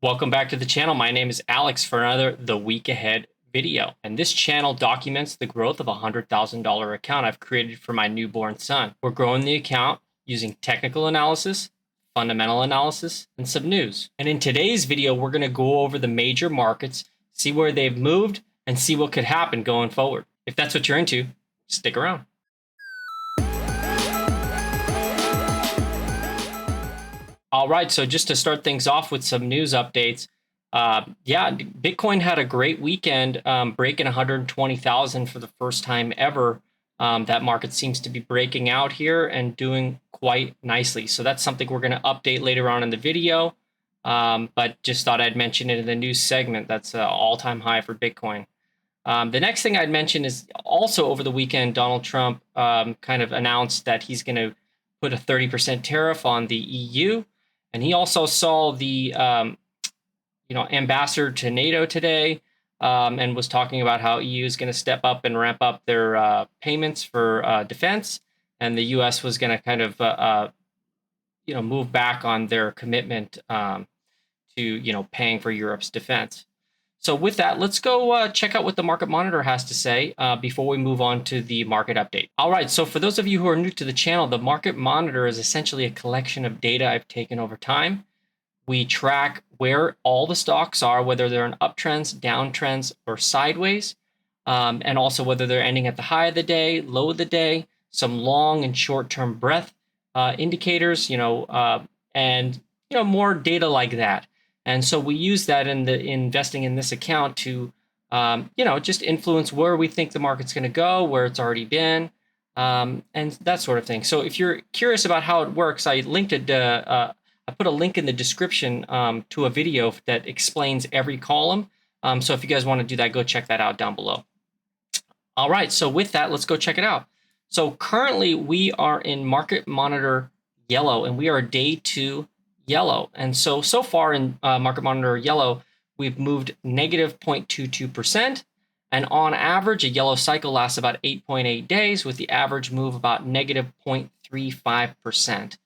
Welcome back to the channel. My name is Alex for another The Week Ahead video. And this channel documents the growth of a $100,000 account I've created for my newborn son. We're growing the account using technical analysis, fundamental analysis, and some news. And in today's video, we're going to go over the major markets, see where they've moved, and see what could happen going forward. If that's what you're into, stick around. All right, so just to start things off with some news updates, Bitcoin had a great weekend, breaking 120,000 for the first time ever. That market seems to be breaking out here and doing quite nicely. So that's something we're going to update later on in the video, but just thought I'd mention it in the news segment. That's an all-time high for Bitcoin. The next thing I'd mention is also over the weekend, Donald Trump kind of announced that he's going to put a 30% tariff on the EU. And he also saw the ambassador to NATO today and was talking about how EU is going to step up and ramp up their payments for defense. And the U.S. was going to kind of, move back on their commitment to, paying for Europe's defense. So with that, let's go check out what the Market Monitor has to say before we move on to the market update. All right, so for those of you who are new to the channel, the Market Monitor is essentially a collection of data I've taken over time. We track where all the stocks are, whether they're in uptrends, downtrends, or sideways, and also whether they're ending at the high of the day, low of the day, some long and short-term breadth indicators, and more data like that. And so we use that in the investing in this account to, just influence where we think the market's going to go, where it's already been, and that sort of thing. So if you're curious about how it works, I put a link in the description to a video that explains every column. So if you guys want to do that, go check that out down below. All right, so with that, let's go check it out. So currently we are in Market Monitor yellow, and we are day 2 yellow. And so far in Market Monitor yellow, we've moved negative 0.22%. And on average, a yellow cycle lasts about 8.8 days, with the average move about negative 0.35%.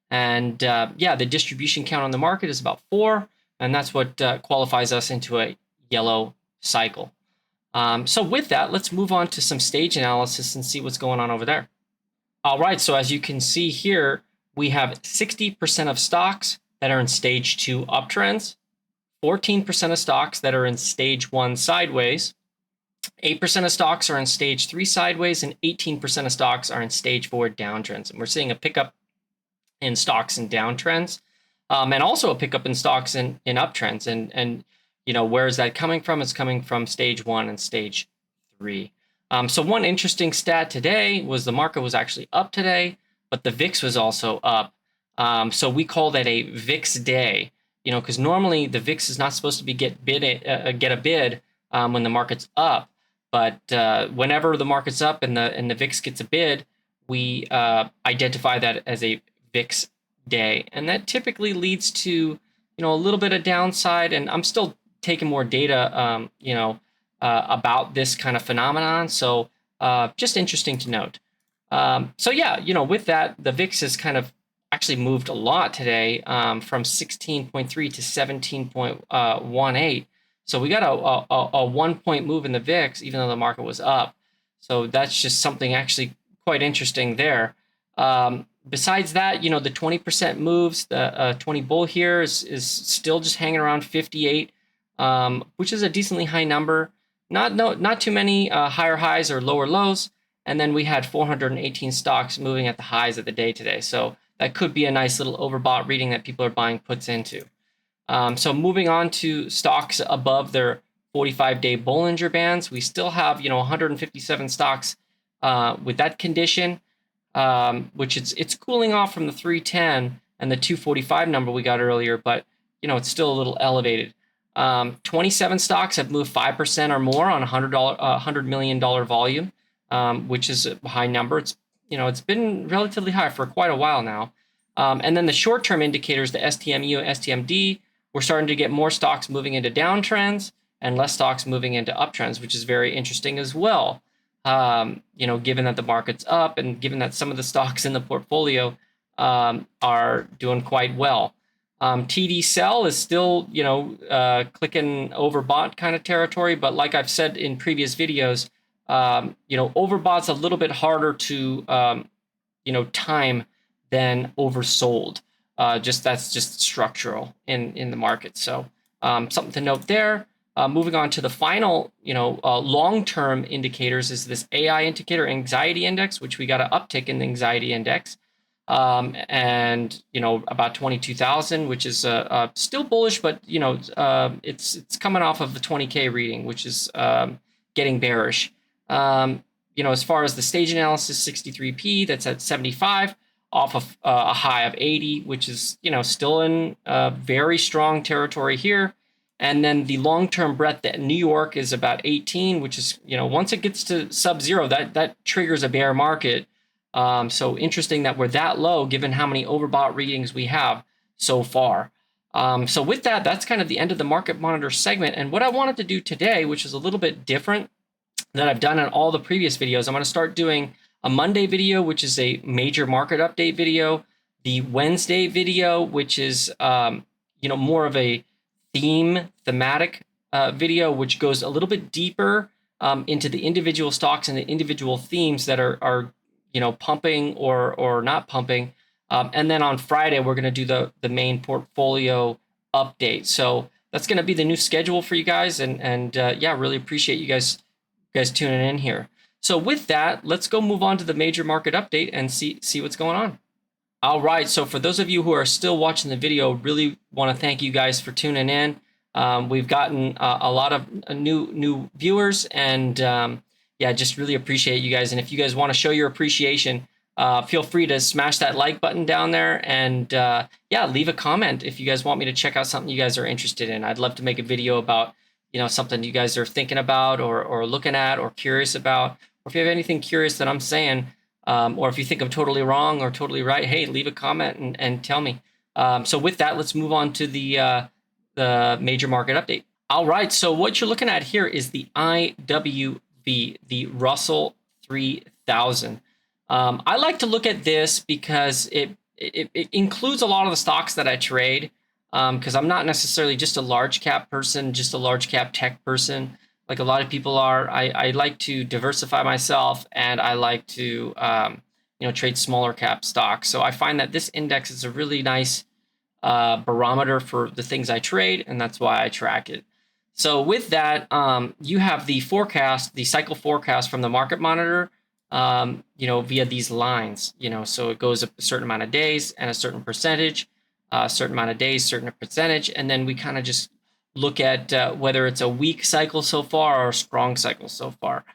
And the distribution count on the market is about 4, and that's what qualifies us into a yellow cycle. So with that, let's move on to some stage analysis and see what's going on over there. All right, so as you can see here, we have 60% of stocks that are in stage 2 uptrends, 14% of stocks that are in stage 1 sideways, 8% of stocks are in stage 3 sideways, and 18% of stocks are in stage 4 downtrends. And we're seeing a pickup in stocks and downtrends, and also a pickup in stocks in uptrends. And where is that coming from? It's coming from stage 1 and stage 3. So one interesting stat today was the market was actually up today, but the VIX was also up. So we call that a VIX day, because normally the VIX is not supposed to get a bid when the market's up. But whenever the market's up and the VIX gets a bid, we identify that as a VIX day. And that typically leads to, a little bit of downside. And I'm still taking more data, about this kind of phenomenon. So just interesting to note. With that, the VIX has kind of actually moved a lot today, from 16.3 to 17.18. So we got a 1-point move in the VIX, even though the market was up. So that's just something actually quite interesting there. Besides that, the 20% moves, the 20 bull here is still just hanging around 58, which is a decently high number. Not too many higher highs or lower lows. And then we had 418 stocks moving at the highs of the day today. So that could be a nice little overbought reading that people are buying puts into. So moving on to stocks above their 45-day Bollinger Bands, we still have 157 stocks with that condition, which it's cooling off from the 310 and the 245 number we got earlier, but it's still a little elevated. 27 stocks have moved 5% or more on $100 million volume, which is a high number. It's been relatively high for quite a while now. And then the short-term indicators, the STMU, STMD, we're starting to get more stocks moving into downtrends and less stocks moving into uptrends, which is very interesting as well. Given that the market's up and given that some of the stocks in the portfolio are doing quite well. TD sell is still, clicking overbought kind of territory. But like I've said in previous videos, overbought's a little bit harder to, time than oversold. That's just structural in the market. So something to note there. Moving on to the final, long-term indicators is this AI indicator, anxiety index, which we got an uptick in the anxiety index. And about 22,000, which is still bullish, but it's coming off of the 20K reading, which is getting bearish. As far as the stage analysis, 63p, that's at 75, off of a high of 80, which is still in very strong territory here. And then the long-term breadth at New York is about 18, which is once it gets to sub-zero, that triggers a bear market. So interesting that we're that low given how many overbought readings we have so far. So with that, that's kind of the end of the Market Monitor segment. And what I wanted to do today, which is a little bit different than I've done in all the previous videos, I'm going to start doing a Monday video, which is a major market update video, the Wednesday video, which is more of a thematic video, which goes a little bit deeper into the individual stocks and the individual themes that are pumping or not pumping. And then on Friday, we're going to do the main portfolio update. So that's going to be the new schedule for you guys. And really appreciate you guys tuning in here. So with that, let's go move on to the major market update and see what's going on. All right. So for those of you who are still watching the video, really want to thank you guys for tuning in. We've gotten a lot of new viewers, and just really appreciate you guys. And if you guys want to show your appreciation, feel free to smash that like button down there, and leave a comment if you guys want me to check out something you guys are interested in. I'd love to make a video about something you guys are thinking about or looking at or curious about, or if you have anything curious that I'm saying, or if you think I'm totally wrong or totally right, hey, leave a comment and tell me. So with that, let's move on to the major market update. All right, so what you're looking at here is the IWV, the Russell 3000. I like to look at this because it includes a lot of the stocks that I trade, because I'm not necessarily just a large cap person, just a large cap tech person, like a lot of people are. I like to diversify myself, and I like to trade smaller cap stocks. So I find that this index is a really nice barometer for the things I trade, and that's why I track it. So with that, you have the forecast, the cycle forecast from the Market Monitor, via these lines. So it goes a certain amount of days and a certain percentage, a certain amount of days, certain percentage, and then we kind of just look at whether it's a weak cycle so far or a strong cycle so far.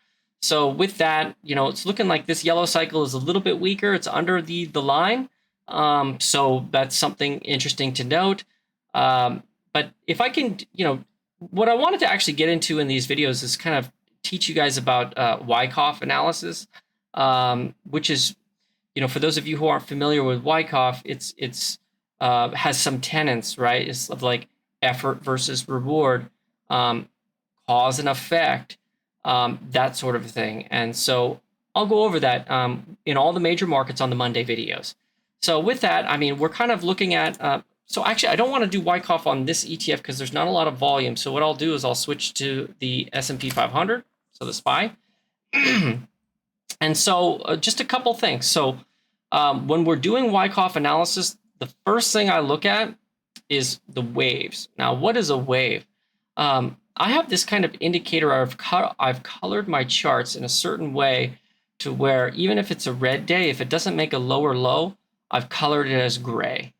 So with that, it's looking like this yellow cycle is a little bit weaker. It's under the line. So that's something interesting to note. But if I can, what I wanted to actually get into in these videos is kind of teach you guys about Wyckoff analysis, which is, for those of you who aren't familiar with Wyckoff, it's has some tenets, right? It's of like effort versus reward, cause and effect, that sort of thing. And so I'll go over that in all the major markets on the Monday videos. So with that, I mean, we're kind of looking at, so actually, I don't want to do Wyckoff on this ETF because there's not a lot of volume. So what I'll do is I'll switch to the S&P 500, so the SPY. And so just a couple things. So when we're doing Wyckoff analysis, the first thing I look at is the waves. Now, what is a wave? I have this kind of indicator. I've colored my charts in a certain way to where even if it's a red day, if it doesn't make a lower low, I've colored it as gray.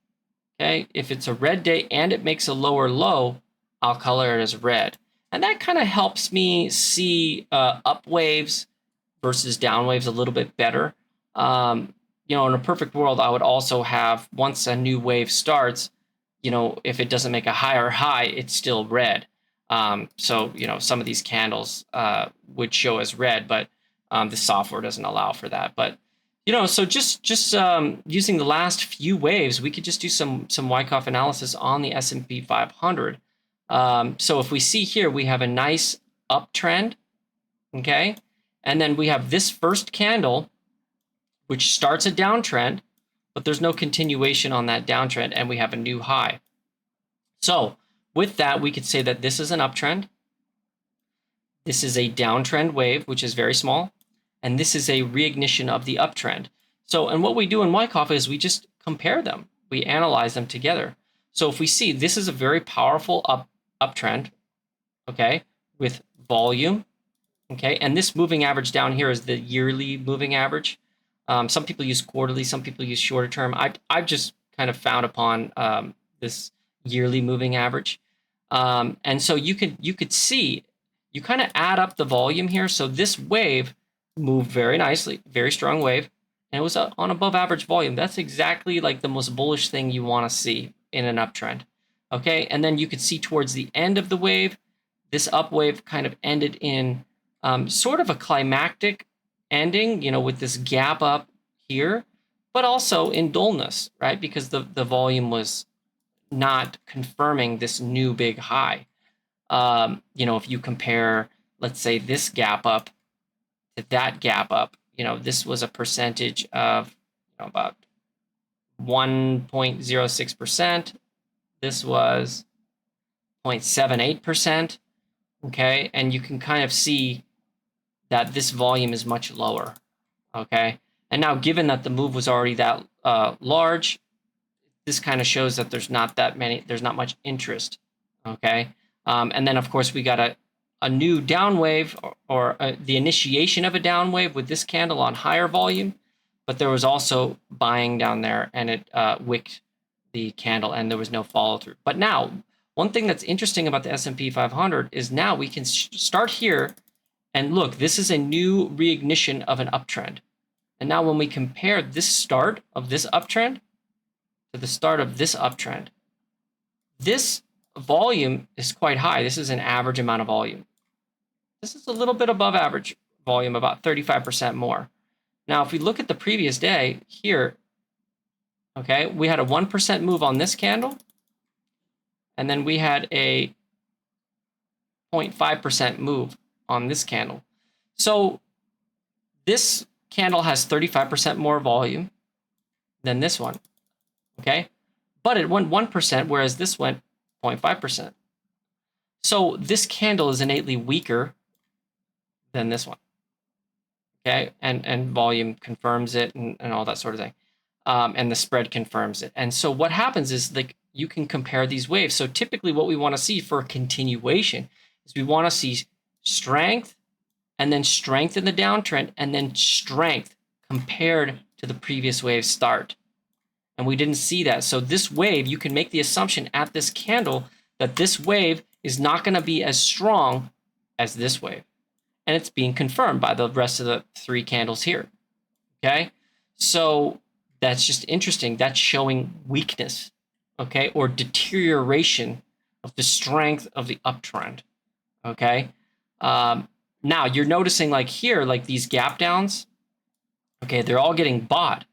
Okay, if it's a red day and it makes a lower low, I'll color it as red. And that kind of helps me see up waves versus down waves a little bit better. In a perfect world, I would also have, once a new wave starts, if it doesn't make a higher high, it's still red. So some of these candles would show as red, but the software doesn't allow for that. But so just using the last few waves, we could just do some Wyckoff analysis on the S&P 500. So if we see here, we have a nice uptrend, okay? And then we have this first candle, which starts a downtrend, but there's no continuation on that downtrend, and we have a new high. So with that, we could say that this is an uptrend. This is a downtrend wave, which is very small. And this is a reignition of the uptrend. So, and what we do in Wyckoff is we just compare them. We analyze them together. So if we see this is a very powerful uptrend, okay, with volume, okay, and this moving average down here is the yearly moving average. Some people use quarterly, some people use shorter term. I've just kind of found upon this yearly moving average, and so you could see, you kind of add up the volume here. So this wave moved very nicely, very strong wave, and it was on above average volume. That's exactly like the most bullish thing you want to see in an uptrend. Okay, and then you could see towards the end of the wave, this up wave kind of ended in sort of a climactic ending, you know, with this gap up here, but also in dullness, right? Because the volume was not confirming this new big high. You know, if you compare, let's say, this gap up to that gap up, you know, this was a percentage of, you know, about 1.06%. This was 0.78%. Okay, and you can kind of see that this volume is much lower. Okay, and now given that the move was already that large, this kind of shows that there's not much interest. Okay, and then of course we got a new down wave, or the initiation of a down wave with this candle on higher volume, but there was also buying down there, and it wicked the candle, and there was no follow through. But now, one thing that's interesting about the S&P 500 is now we can start here and look, this is a new reignition of an uptrend. And now when we compare this start of this uptrend to the start of this uptrend, this volume is quite high. This is an average amount of volume. This is a little bit above average volume, about 35% more. Now, if we look at the previous day here, okay, we had a 1% move on this candle, and then we had a 0.5% move on this candle. So this candle has 35% more volume than this one, okay? But it went 1%, whereas this went 0.5%. So this candle is innately weaker than this one, okay? And volume confirms it, and all that sort of thing. And the spread confirms it. And so what happens is, like, you can compare these waves. So typically what we want to see for a continuation is we want to see strength, and then strength in the downtrend, and then strength compared to the previous wave start. And we didn't see that. So this wave, you can make the assumption at this candle that this wave is not going to be as strong as this wave. And it's being confirmed by the rest of the three candles here. Okay? So that's just interesting. That's showing weakness, okay, or deterioration of the strength of the uptrend, okay? Now you're noticing, like here, like these gap downs, okay, they're all getting bought,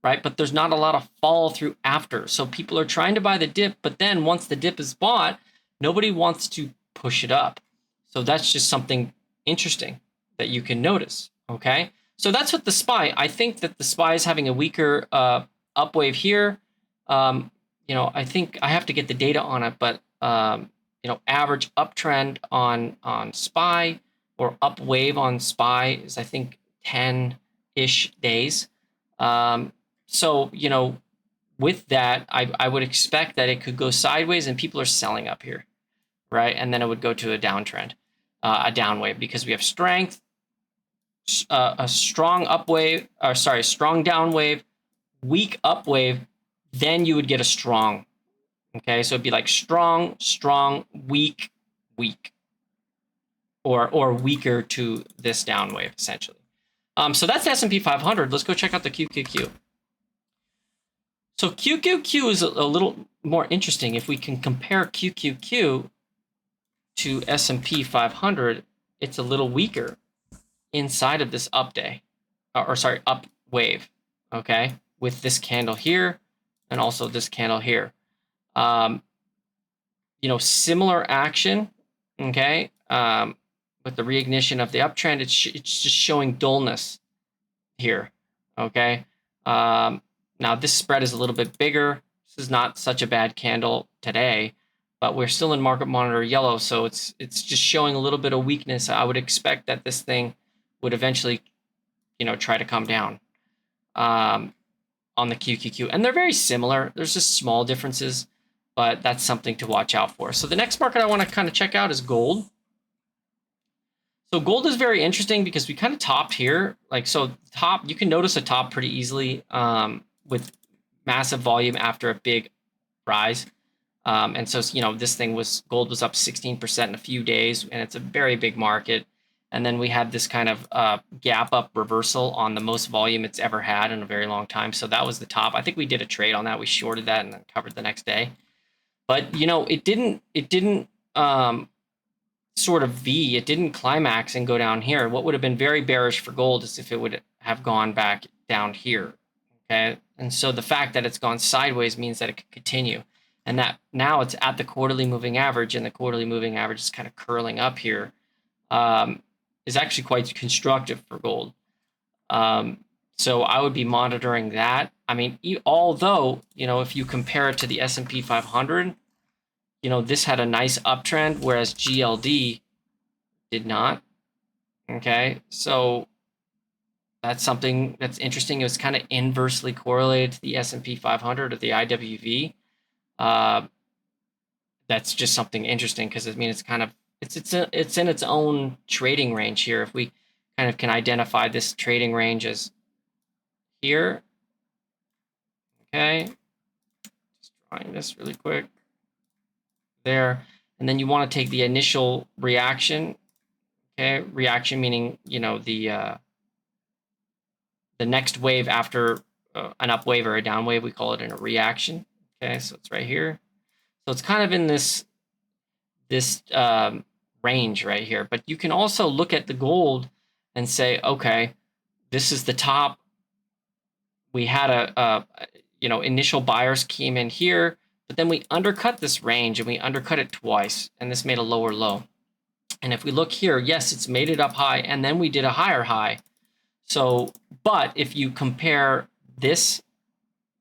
right? But there's not a lot of follow through after. So people are trying to buy the dip, but then once the dip is bought, nobody wants to push it up. So that's just something interesting that you can notice, okay? So that's what the SPY. I think that the SPY is having a weaker up wave here. You know, I think I have to get the data on it, but you know, average uptrend on SPY, or up wave on SPY, is I think 10-ish days. So you know, with that, I would expect that it could go sideways, and people are selling up here, right? And then it would go to a downtrend, a down wave, because we have strength, a strong up wave, or sorry, strong down wave, weak up wave, then you would get a strong. Okay, so it'd be like strong, strong, weak, weak, or weaker to this down wave, essentially. So that's the S&P 500. Let's go check out the QQQ. So QQQ is a little more interesting. If we can compare QQQ to S&P 500, it's a little weaker inside of this up day, or sorry, up wave, okay, with this candle here and also this candle here. You know, similar action, okay, with the reignition of the uptrend. It's just showing dullness here, okay. Now this spread is a little bit bigger. This is not such a bad candle today, but we're still in market monitor yellow, so it's just showing a little bit of weakness. I would expect that this thing would eventually, try to come down on the QQQ, and they're very similar. There's just small differences, but that's something to watch out for. So the next market I want to kind of check out is gold. So gold is very interesting because we kind of topped here. You can notice a top pretty easily with massive volume after a big rise. And so, gold was up 16% in a few days, and it's a very big market. And then we had this kind of gap up reversal on the most volume it's ever had in a very long time. So that was the top. I think we did a trade on that. We shorted that and then covered the next day. But, it didn't sort of V, it didn't climax and go down here. What would have been very bearish for gold is if it would have gone back down here. Okay. And so the fact that it's gone sideways means that it could continue. And that now it's at the quarterly moving average, and the quarterly moving average is kind of curling up here. Is actually quite constructive for gold. So I would be monitoring that. I mean, although, if you compare it to the S&P 500, this had a nice uptrend, whereas GLD did not. Okay, so that's something that's interesting. It was kind of inversely correlated to the S&P 500 or the IWV. That's just something interesting because it's in its own trading range here. If we kind of can identify this trading range as here. Okay, just drawing this really quick. There, and then you want to take the initial reaction. Okay, reaction meaning the next wave after an up wave or a down wave. We call it a reaction. Okay, so it's right here. So it's kind of in this range right here. But you can also look at the gold and say, okay, this is the top. We had initial buyers came in here, but then we undercut this range, and we undercut it twice, and this made a lower low. And if we look here, yes, it's made it up high, and then we did a higher high. So, but if you compare this,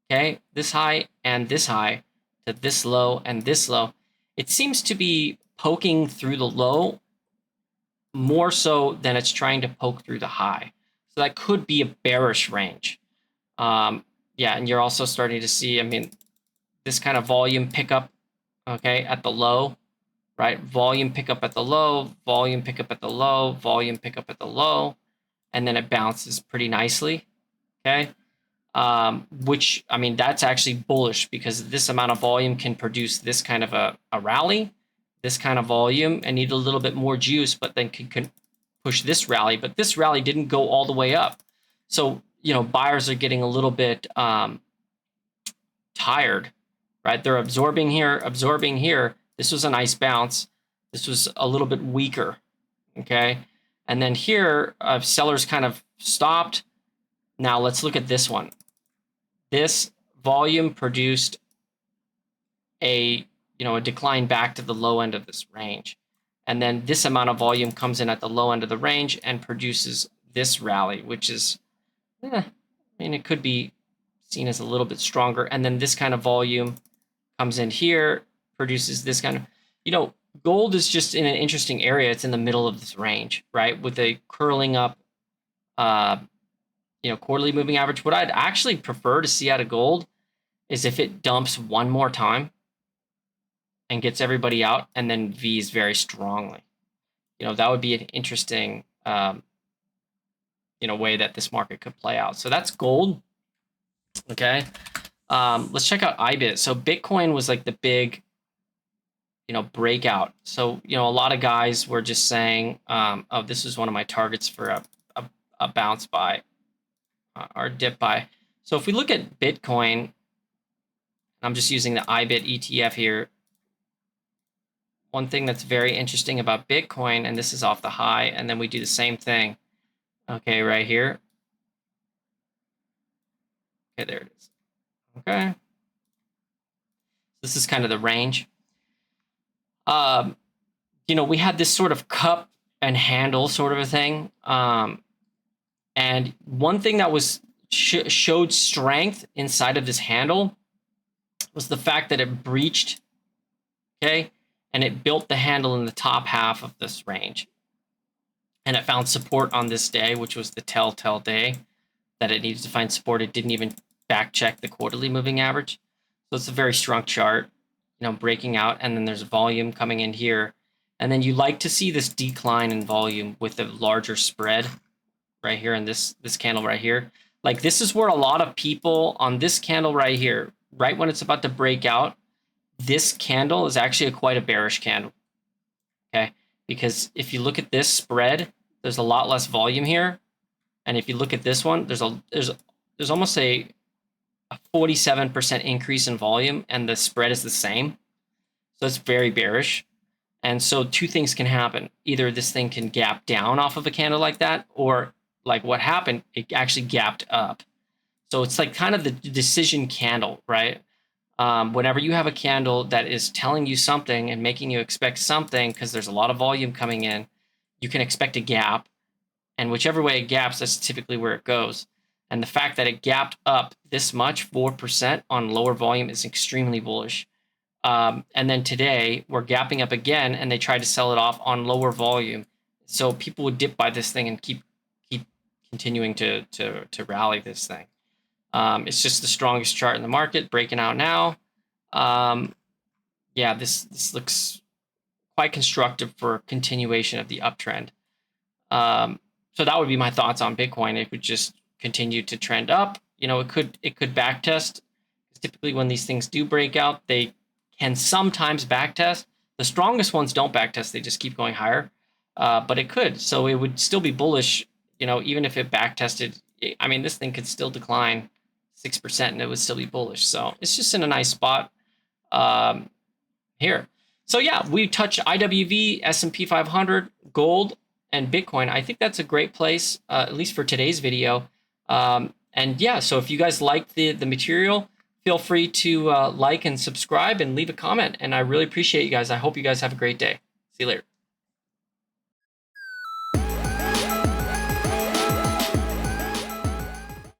okay, this high and this high to this low and this low, it seems to be poking through the low more so than it's trying to poke through the high. So that could be a bearish range. Yeah, and you're also starting to see, this kind of volume pickup, okay, at the low, right? Volume pickup at the low, volume pickup at the low, volume pickup at the low, and then it bounces pretty nicely, okay? Which, that's actually bullish because this amount of volume can produce this kind of a rally, this kind of volume, and need a little bit more juice, but then can push this rally. But this rally didn't go all the way up. So, buyers are getting a little bit tired, right? They're absorbing here, absorbing here. This was a nice bounce. This was a little bit weaker, okay? And then here, sellers kind of stopped. Now let's look at this one. This volume produced a decline back to the low end of this range. And then this amount of volume comes in at the low end of the range and produces this rally, which is, it could be seen as a little bit stronger. And then this kind of volume comes in here, produces this kind of, gold is just in an interesting area. It's in the middle of this range, right? With a curling up, quarterly moving average. What I'd actually prefer to see out of gold is if it dumps one more time and gets everybody out and then V's very strongly. That would be an interesting, way that this market could play out. So that's gold. Okay. Let's check out IBIT. So Bitcoin was like the big, breakout. So, a lot of guys were just saying, oh, this is one of my targets for a bounce buy or dip buy. So if we look at Bitcoin, I'm just using the IBIT ETF here. One thing that's very interesting about Bitcoin, and this is off the high, and then we do the same thing. Okay, right here. Okay, there it is. Okay. This is kind of the range. We had this sort of cup and handle sort of a thing. And one thing that was showed strength inside of this handle was the fact that it breached okay? And it built the handle in the top half of this range. And it found support on this day, which was the telltale day that it needed to find support. It didn't even back check the quarterly moving average. So it's a very strong chart, breaking out. And then there's volume coming in here. And then you like to see this decline in volume with a larger spread right here in this candle right here. Like this is where a lot of people on this candle right here, right when it's about to break out, this candle is actually quite a bearish candle, okay? Because if you look at this spread, there's a lot less volume here. And if you look at this one, there's almost a 47% increase in volume, and the spread is the same. So it's very bearish. And so two things can happen. Either this thing can gap down off of a candle like that, or like what happened, it actually gapped up. So it's like kind of the decision candle, right? Whenever you have a candle that is telling you something and making you expect something because there's a lot of volume coming in, you can expect a gap. And whichever way it gaps, that's typically where it goes. And the fact that it gapped up this much, 4% on lower volume, is extremely bullish. And then today, we're gapping up again, and they tried to sell it off on lower volume. So people would dip by this thing and keep continuing to rally this thing. It's just the strongest chart in the market, breaking out now. Yeah, this looks quite constructive for continuation of the uptrend. So that would be my thoughts on Bitcoin. It would just continue to trend up. It could backtest. Typically, when these things do break out, they can sometimes backtest. The strongest ones don't backtest; they just keep going higher. But it could, so it would still be bullish. Even if it backtested, I mean, this thing could still decline 6%, and it would still be bullish. So it's just in a nice spot here. So yeah, we touch IWV, S&P 500, gold, and Bitcoin. I think that's a great place, at least for today's video. And yeah, so if you guys like the material, feel free to like and subscribe and leave a comment. And I really appreciate you guys. I hope you guys have a great day. See you later.